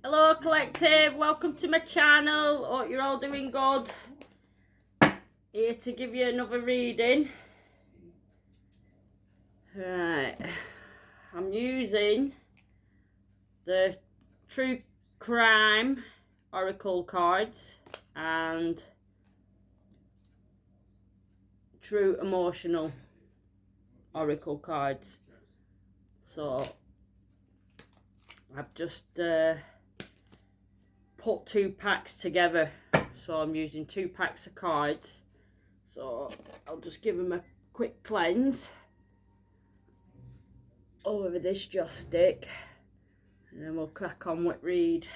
Hello collective, welcome to my channel. Hope you're all doing good. Here to give you another reading. Right, I'm using the True Crime Oracle cards and True Emotional Oracle cards. So I've just put 2 packs together, so I'm using 2 packs of cards. So I'll just give them a quick cleanse over this joss stick and then we'll crack on with read.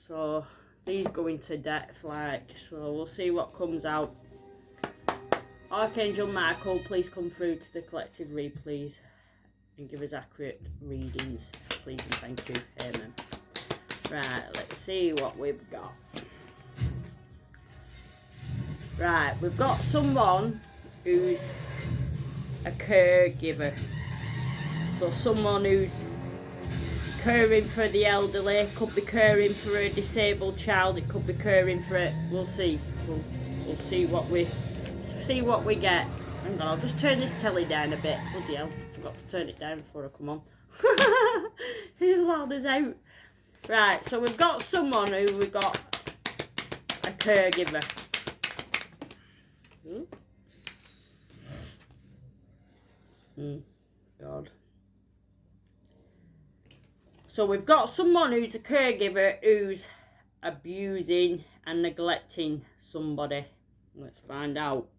So these go into depth, like, so we'll see what comes out. Archangel Michael, please come through to the collective read, please, and give us accurate readings, please and thank you. Amen. Right, let's see what we've got. Right, we've got someone who's a caregiver. So someone who's caring for the elderly, could be caring for a disabled child, it could be caring for it. We'll see. We'll see what we get. Hang on, I'll just turn this telly down a bit. Bloody hell, forgot to turn it down before I come on. It's loud as out. Right, so we've got someone who we've got a caregiver. God. So we've got someone who's a caregiver who's abusing and neglecting somebody. Let's find out.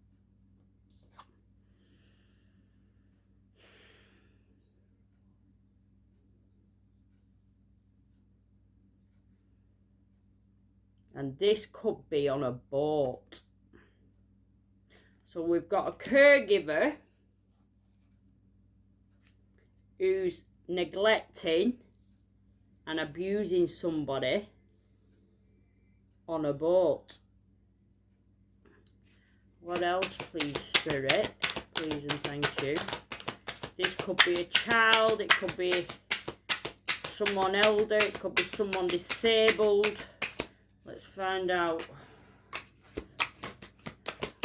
And this could be on a boat. So we've got a caregiver who's neglecting and abusing somebody on a boat. What else, please, Spirit? Please and thank you. This could be a child, it could be someone elder, it could be someone disabled. Let's find out.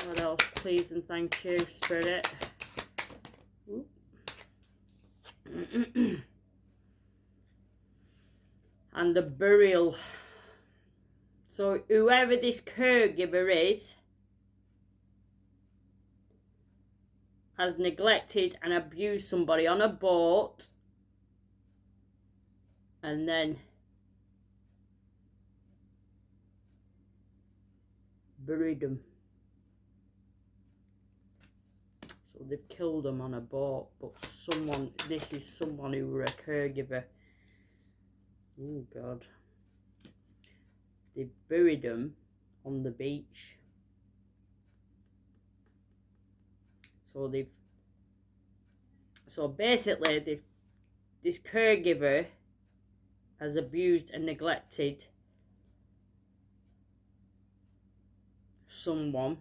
What else, please and thank you, Spirit? And the burial. So whoever this caregiver is has neglected and abused somebody on a boat and then buried them. So they've killed them on a boat, but this is someone who were a caregiver. Oh God. They buried them on the beach. So basically this caregiver has abused and neglected someone.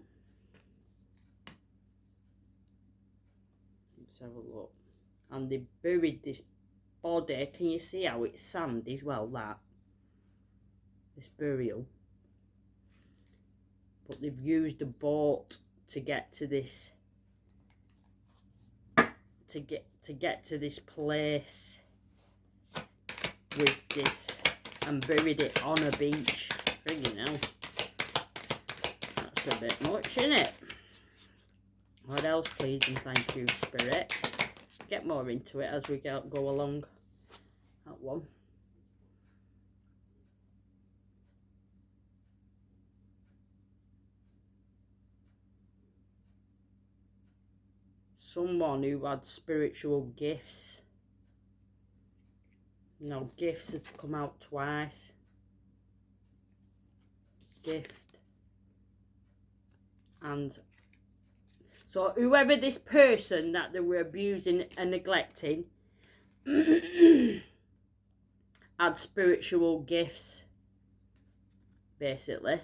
Let's have a look. And they buried this body. Can you see how it's sand as well, this burial? But they've used a boat to get to this to get to this place with this and buried it on a beach. Friggin' hell. That's a bit much, isn't it? What else, please and thank you, Spirit? Get more into it as we go along. That one. Someone who had spiritual gifts. No, gifts have come out twice. Gift. And so whoever this person that they were abusing and neglecting had spiritual gifts, basically.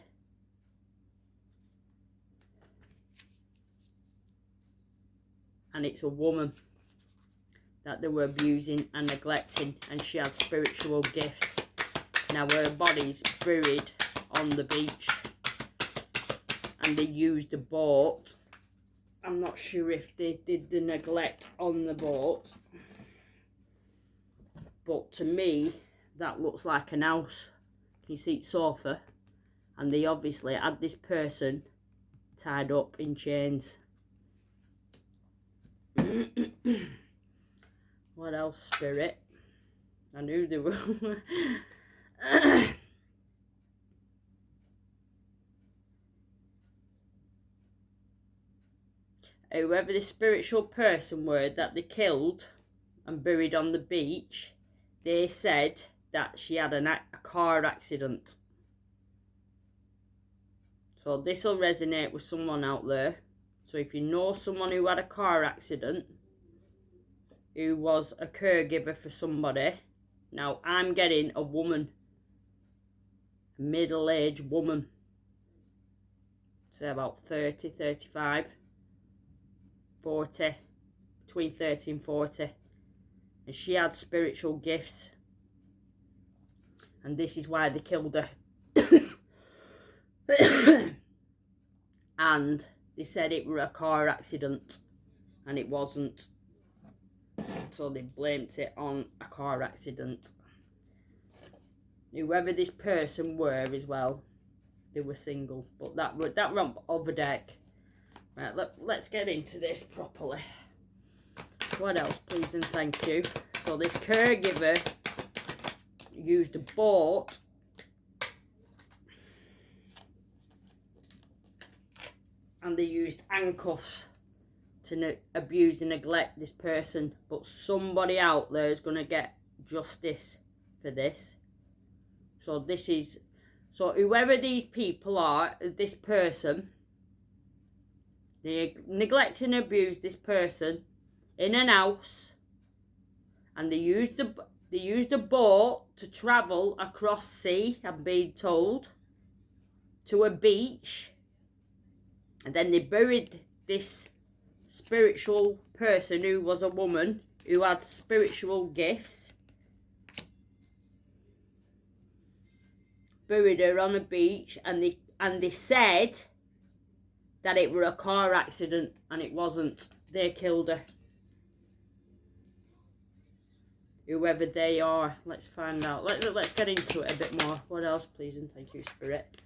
And it's a woman that they were abusing and neglecting, and she had spiritual gifts. Now her body's buried on the beach and they used a boat. I'm not sure if they did the neglect on the boat, but to me that looks like an house. Can you see it's sofa? And they obviously had this person tied up in chains. What else, Spirit? I knew they were. Whoever the spiritual person were that they killed and buried on the beach, they said that she had a car accident. So this will resonate with someone out there. So if you know someone who had a car accident, who was a caregiver for somebody, now I'm getting a woman, a middle-aged woman, say about 30, 35, 40, between 30 and 40. And she had spiritual gifts. And this is why they killed her. And they said it were a car accident. And it wasn't. So they blamed it on a car accident. Whoever this person were as well, they were single. But that were on over deck. Right, let's get into this properly. What else, please and thank you. So this caregiver used a boat and they used handcuffs to abuse and neglect this person. But somebody out there is going to get justice for this. So this is, so whoever these people are, this person, they neglect and abuse this person in an house, and they used a boat to travel across sea, I'm being told, to a beach, and then they buried this spiritual person who was a woman who had spiritual gifts, buried her on a beach, and they said that it were a car accident, and it wasn't. They killed her. Whoever they are, let's find out. Let's get into it a bit more. What else, please and thank you, Spirit?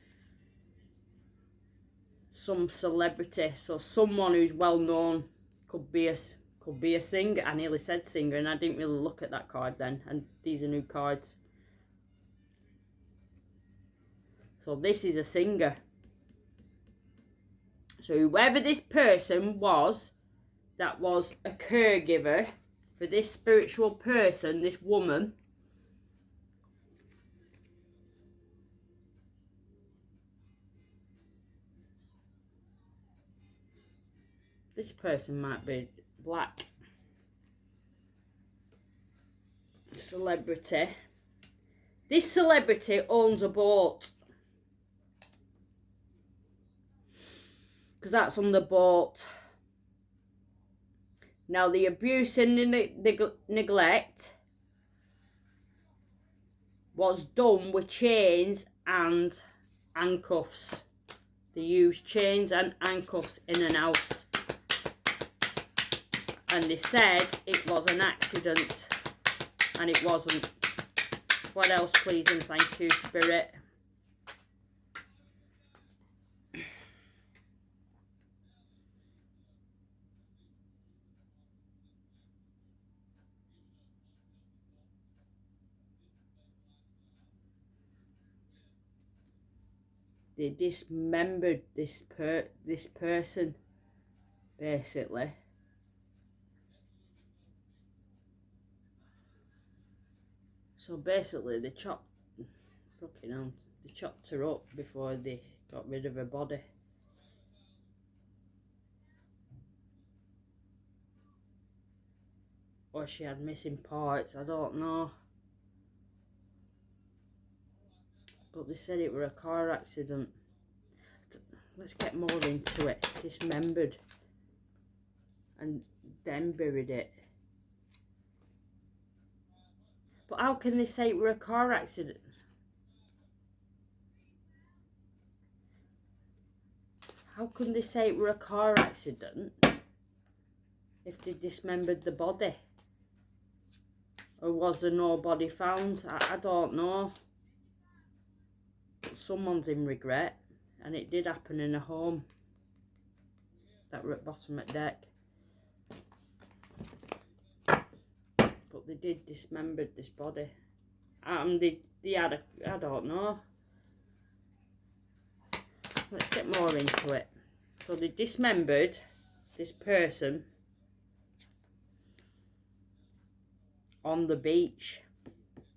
Some celebrity, so someone who's well known, could be a singer. I nearly said singer, and I didn't really look at that card then. And these are new cards. So this is a singer. So whoever this person was, that was a caregiver for this spiritual person, this woman, this person might be black. Celebrity. This celebrity owns a boat. Because that's on the boat. Now the abuse and the neglect was done with chains and handcuffs. They used chains and handcuffs in an house. And they said it was an accident. And it wasn't. What else, please and thank you, Spirit? They dismembered this person, basically. So basically, they chopped her up before they got rid of her body. Or she had missing parts, I don't know. But they said it were a car accident. Let's get more into it. Dismembered. And then buried it. But how can they say it were a car accident? How can they say it were a car accident if they dismembered the body? Or was there no body found? I don't know. But someone's in regret. And it did happen in a home that were at bottom at deck. But they did dismember this body. They had a, I don't know. Let's get more into it. So they dismembered this person on the beach,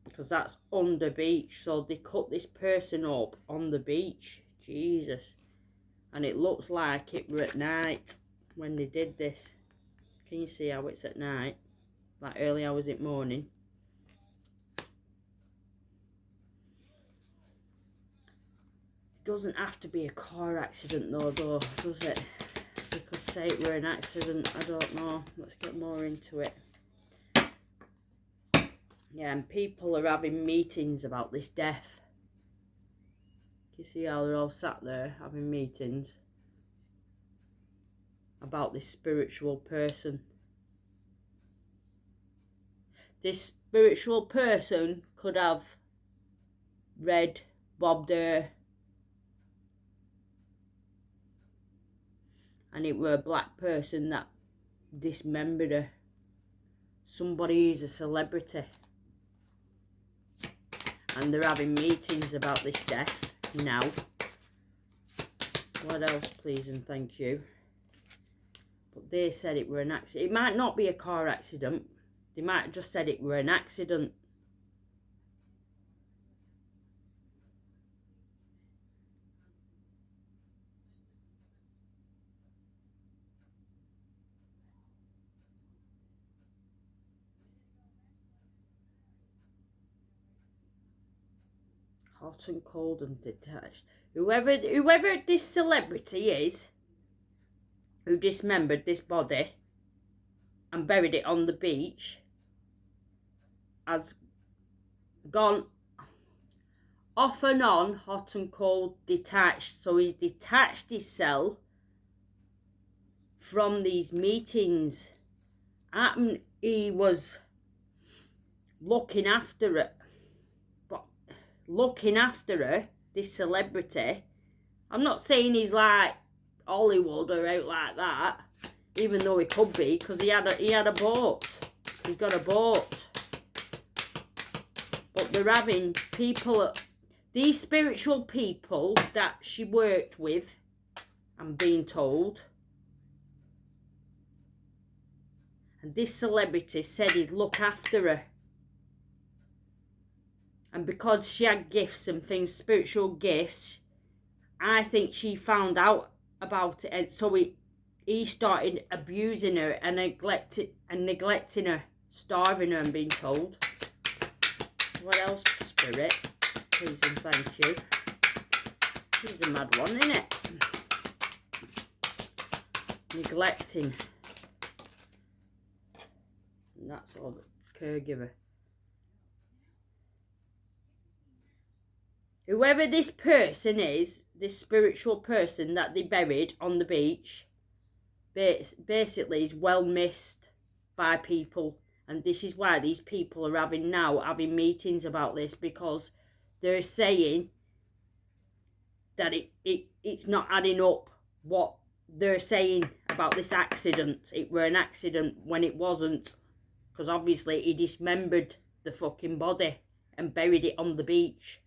because that's on the beach. So they cut this person up on the beach. Jesus. And it looks like it were at night when they did this. Can you see how it's at night? Like early hours in the morning. It doesn't have to be a car accident though, does it? We could say it were an accident. I don't know. Let's get more into it. Yeah, and people are having meetings about this death. You see how they're all sat there having meetings about this spiritual person. This spiritual person could have read Bob Durr, and it were a black person that dismembered her. Somebody who's a celebrity. And they're having meetings about this death now. What else, please and thank you? But they said it were an accident. It might not be a car accident. They might have just said it were an accident. Hot and cold and detached. Whoever this celebrity is who dismembered this body and buried it on the beach has gone off and on, hot and cold, detached. So he's detached himself from these meetings. He was looking after it. Looking after her, this celebrity. I'm not saying he's like Hollywood or out like that, even though he could be, because he had a boat. He's got a boat. But they're having people, these spiritual people that she worked with, I'm being told. And this celebrity said he'd look after her. And because she had gifts and things, spiritual gifts, I think she found out about it. And so he started abusing her and neglecting her, starving her and being told. What else, Spirit? Please and thank you. She's a mad one, isn't it? Neglecting. And that's all the caregiver. Whoever this person is, this spiritual person that they buried on the beach, basically is well missed by people. And this is why these people are having meetings about this, because they're saying that it's not adding up what they're saying about this accident. It were an accident when it wasn't, because obviously he dismembered the fucking body and buried it on the beach.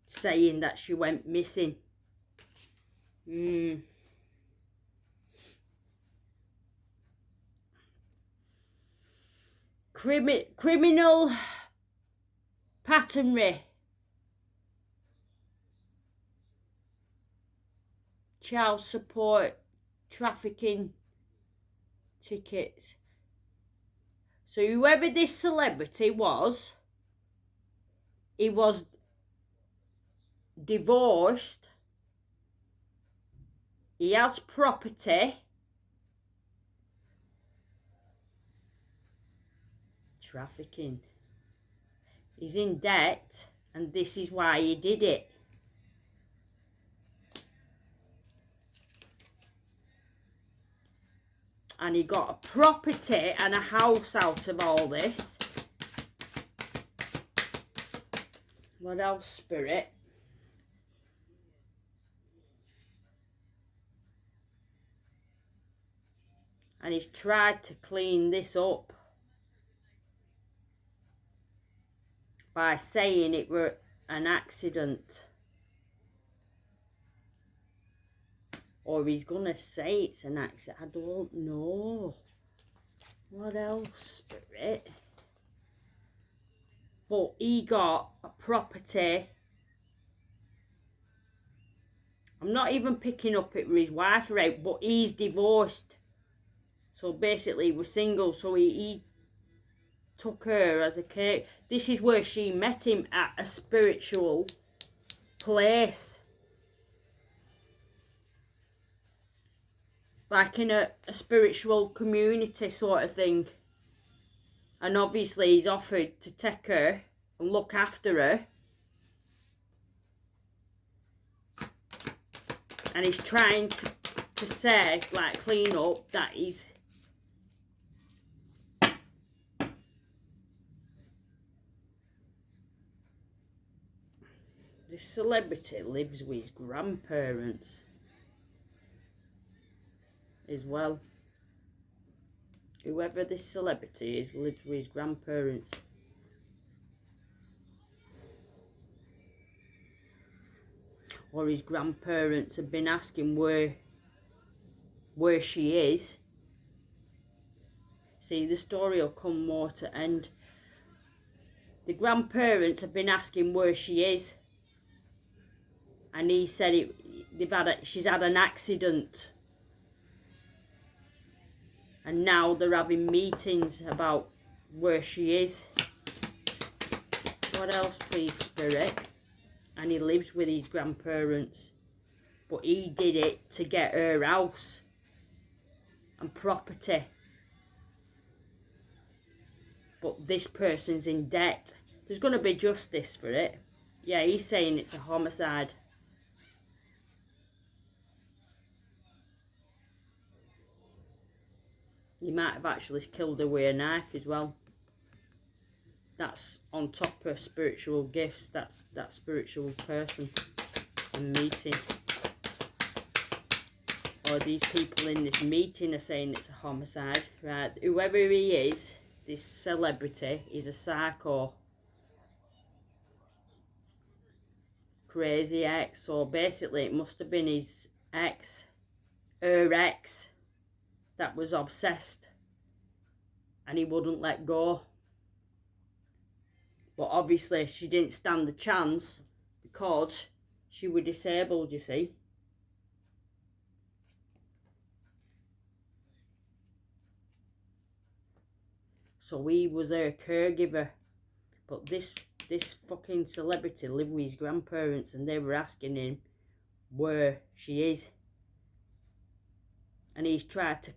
Saying that she went missing. Criminal patternry. Child support, trafficking tickets. So whoever this celebrity was, he was divorced. He has property. trafficking. He's in debt, and this is why he did it. And he got a property and a house out of all this. What else, Spirit? And he's tried to clean this up by saying it were an accident. Or he's gonna say it's an accident. I don't know. What else, Spirit? But he got a property. I'm not even picking up it with his wife, right? But he's divorced. So basically, we're single. So he took her as a cake. This is where she met him, at a spiritual place. Like in a spiritual community sort of thing. And obviously he's offered to take her and look after her. And he's trying to say, like, clean up that he's... This celebrity lives with his grandparents as well. Whoever this celebrity is lives with his grandparents. Or his grandparents have been asking where she is. See, the story will come more to end. The grandparents have been asking where she is. And he said she's had an accident. And now they're having meetings about where she is. What else, please, Spirit? And he lives with his grandparents. But he did it to get her house and property. But this person's in debt. There's going to be justice for it. Yeah, he's saying it's a homicide. He might have actually killed her with a knife as well. That's on top of spiritual gifts. That's that spiritual person and meeting. Or these people in this meeting are saying it's a homicide. Right, whoever he is, this celebrity, is a psycho. Crazy ex. So basically it must have been his ex, her ex, that was obsessed and he wouldn't let go. But obviously she didn't stand the chance because she was disabled, you see. So he was her caregiver. But this fucking celebrity lived with his grandparents and they were asking him where she is. And he's tried to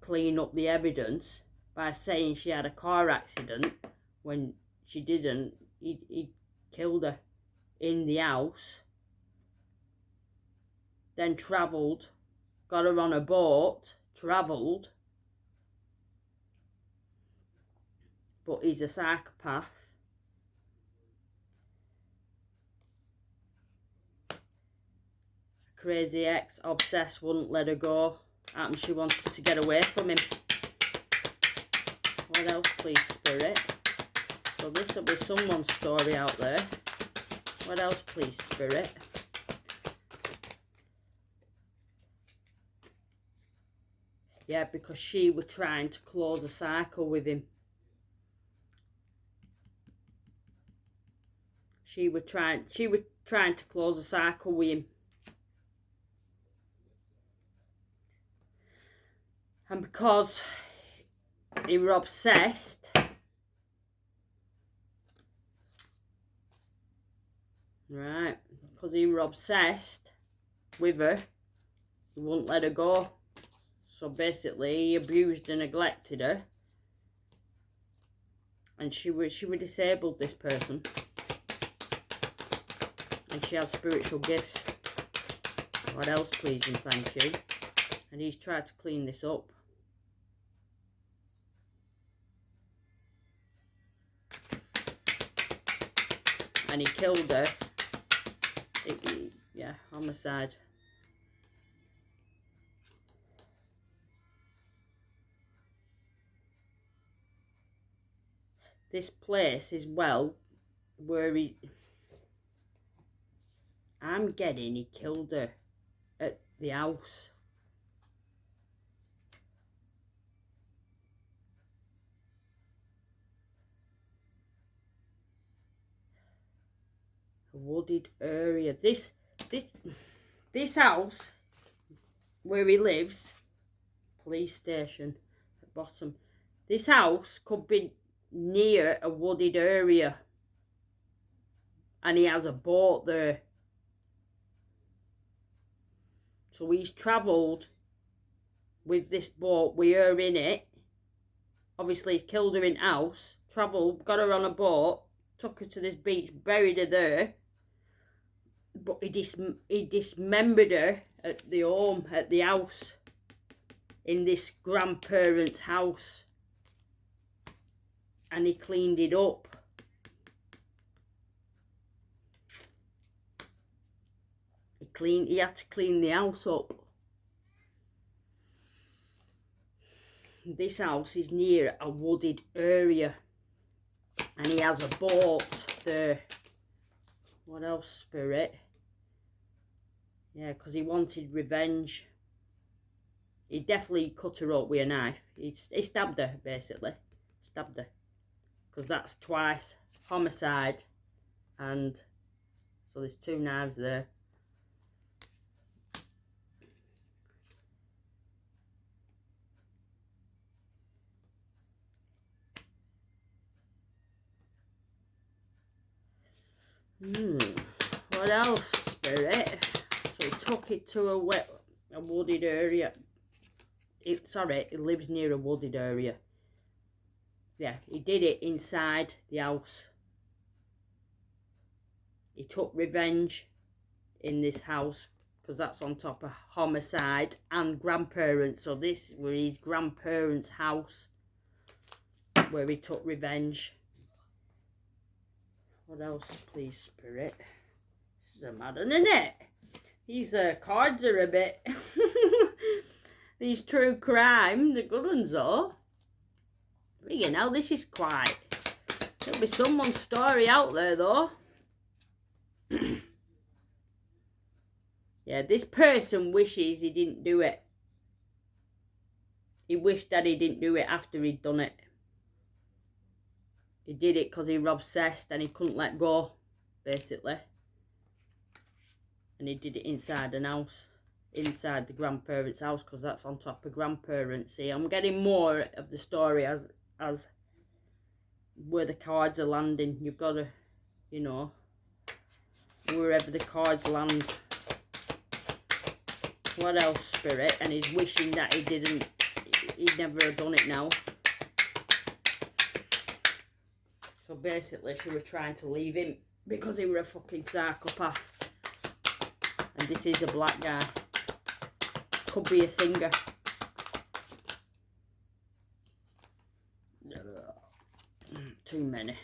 clean up the evidence by saying she had a car accident when she didn't. He killed her in the house, then travelled, got her on a boat, travelled, but he's a psychopath. Crazy ex, obsessed, wouldn't let her go. And she wanted to get away from him. What else, please, Spirit? So this will be someone's story out there. What else, please, Spirit? Yeah, because she was trying to close a cycle with him. She was trying to close a cycle with him. And because he was obsessed, right, because he was obsessed with her, he wouldn't let her go. So basically he abused and neglected her. And she was disabled, this person. And she had spiritual gifts. What else, please and thank you? And he's tried to clean this up. And he killed her. Yeah, homicide. This place as well, where I'm getting he killed her at the house. A wooded area. This house where he lives, police station at bottom. This house could be near a wooded area. And he has a boat there. So he's travelled with this boat, with her in it. Obviously he's killed her in house, travelled, got her on a boat, took her to this beach, buried her there. But he dismembered her at the home, at the house, in this grandparents' house. And he cleaned it up. He had to clean the house up. This house is near a wooded area. And he has a boat there. What else, spirit? Yeah, because he wanted revenge. He definitely cut her up with a knife. He stabbed her, basically. Stabbed her. Because that's twice. Homicide. And so there's 2 knives there. What else, spirit? So he took it to a wooded area. Sorry, it lives near a wooded area. Yeah, he did it inside the house. He took revenge in this house because that's on top of homicide and grandparents. So this was his grandparents' house where he took revenge. What else, please, spirit? This is a mad one, isn't it? These cards are a bit... These true crime, the good ones though. You know, this is quite... There'll be someone's story out there though. Yeah, this person wishes he didn't do it. He wished that he didn't do it after he'd done it. He did it because he was obsessed and he couldn't let go, basically. And he did it inside an house. Inside the grandparents' house, because that's on top of grandparents. See, I'm getting more of the story as where the cards are landing. You've got to, you know, wherever the cards land. What else, spirit? And he's wishing that he'd never have done it now. So basically, she was trying to leave him because he was a fucking psychopath. And this is a black guy. Could be a singer. Too many.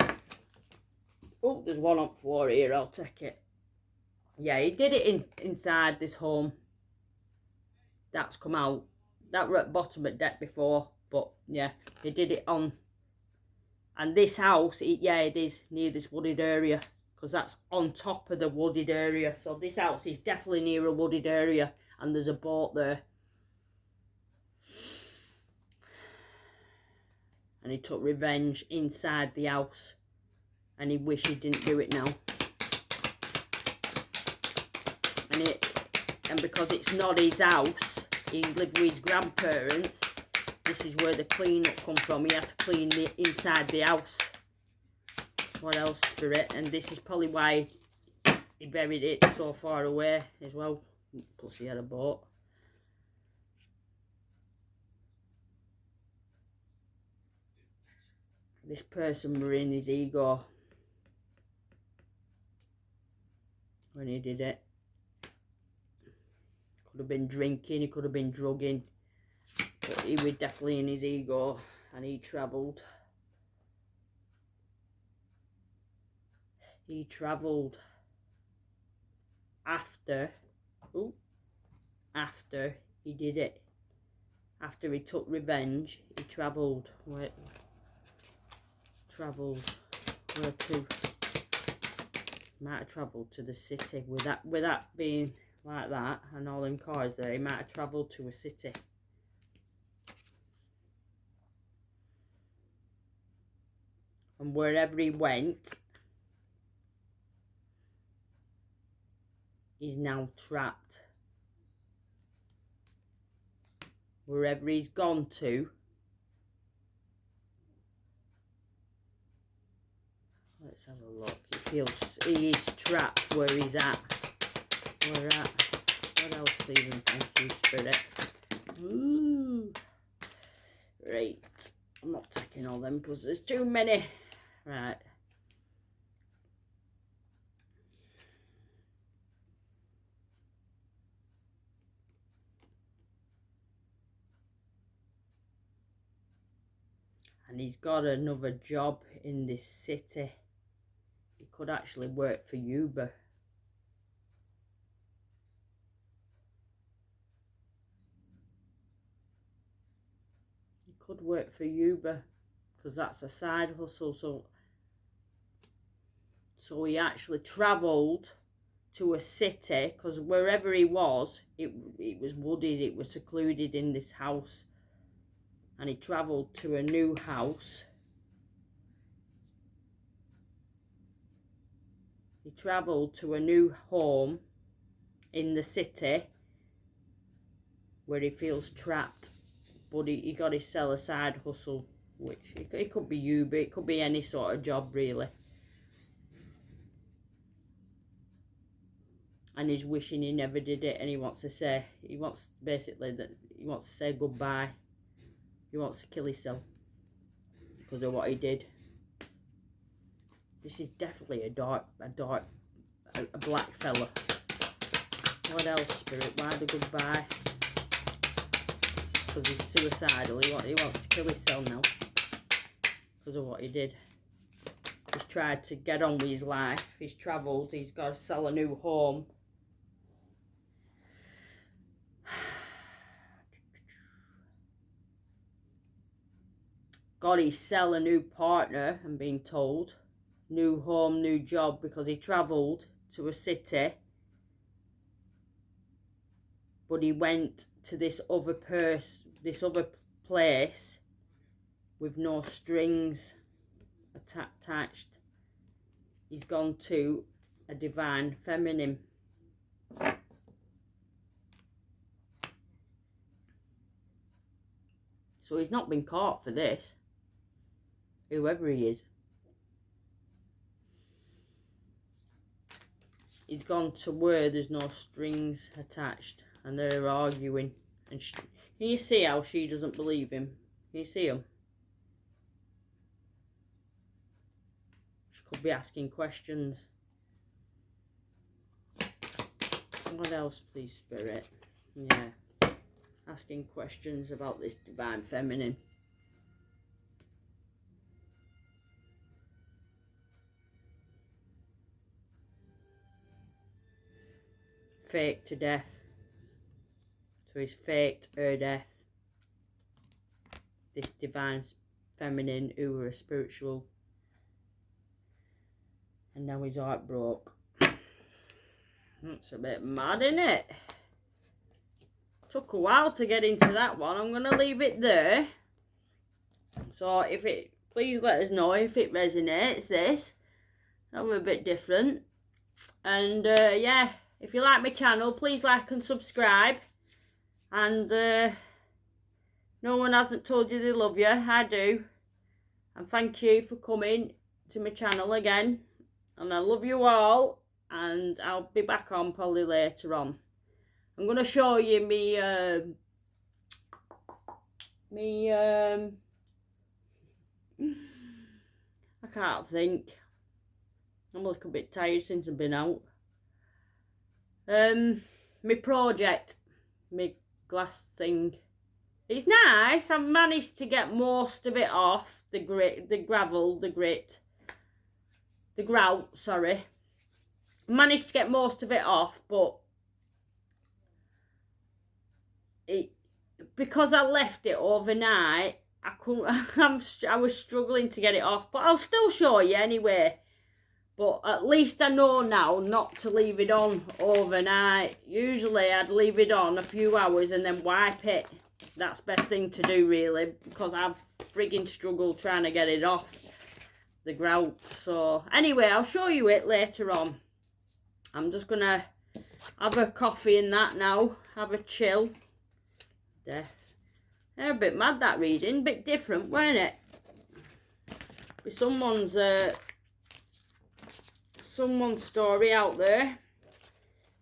Oh, there's one on the floor here. I'll take it. Yeah, he did it inside this home. That's come out. That were at bottom of deck before. But yeah, he did it on. And this house, yeah, it is near this wooded area. Because that's on top of the wooded area. So this house is definitely near a wooded area. And there's a boat there. And he took revenge inside the house. And he wished he didn't do it now. And because it's not his house, he lived with his grandparents. This is where the clean-up come from. He had to clean the inside the house. What else, spirit? And this is probably why he buried it so far away as well. Plus he had a boat. this person were in his ego when he did it. Could have been drinking, he could have been drugging, but he was definitely in his ego, and he travelled. He travelled after he did it. After he took revenge, he travelled. Travelled where to? Might have travelled to the city. With that being like that, and all them cars there, he might have travelled to a city. And wherever he went, he's now trapped. Wherever he's gone to, let's have a look. He is trapped where he's at. Where at? What else, Stephen? Thank you, Spirit. Ooh. Right. I'm not taking all them because there's too many. Right. And he's got another job in this city. He could actually work for Uber. He could work for Uber because that's a side hustle. So he actually travelled to a city because wherever he was, it was wooded, it was secluded in this house. And he travelled to a new house. He travelled to a new home in the city where he feels trapped. But he got to sell a side hustle, which it could be Uber, it could be any sort of job really. And he's wishing he never did it, and he wants to say goodbye. He wants to kill himself because of what he did. This is definitely a black fella. What else, Spirit? Why the goodbye? Because he's suicidal. He wants to kill himself now because of what he did. He's tried to get on with his life. He's travelled. He's got to sell a new home. Got to sell a new partner, I'm being told. New home, new job, because he travelled to a city. But he went to this other place with no strings attached. He's gone to a divine feminine. So he's not been caught for this. Whoever he is. He's gone to where there's no strings attached. And they're arguing. And can you see how she doesn't believe him? Can you see him? She could be asking questions. What else, please, Spirit? Yeah. Asking questions about this divine feminine. Faked to death. So he's faked her death. This divine feminine who were a spiritual. And now his heart broke. That's a bit mad, isn't it? Took a while to get into that one. I'm going to leave it there. So please let us know if it resonates, this. That was a bit different. And yeah, if you like my channel, please like and subscribe. And no one hasn't told you they love you. I do. And thank you for coming to my channel again. And I love you all. And I'll be back on probably later on. I'm going to show you can't think. I'm a little bit tired since I've been out. My project, my glass thing. It's nice. I've managed to get most of it off. The grit, the gravel, the grit, the grout, sorry. Managed to get most of it off, but because I left it overnight, I couldn't. I was struggling to get it off, but I'll still show you anyway. But at least I know now not to leave it on overnight. Usually I'd leave it on a few hours and then wipe it. That's the best thing to do, really, because I've frigging struggled trying to get it off the grout. So anyway, I'll show you it later on. I'm just gonna have a coffee in that now, have a chill. They're a bit mad, that reading, a bit different, weren't it? With someone's story out there,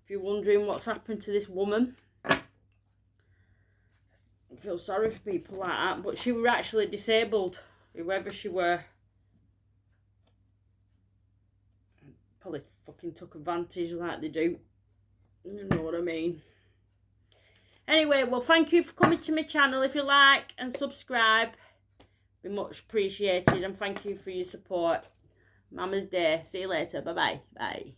if you're wondering what's happened to this woman. I feel sorry for people like that, but she were actually disabled, whoever she were. Probably fucking took advantage like they do. You know what I mean. Anyway, well, thank you for coming to my channel. If you like and subscribe, be much appreciated, and thank you for your support. Mama's Day. See you later. Bye-bye. Bye.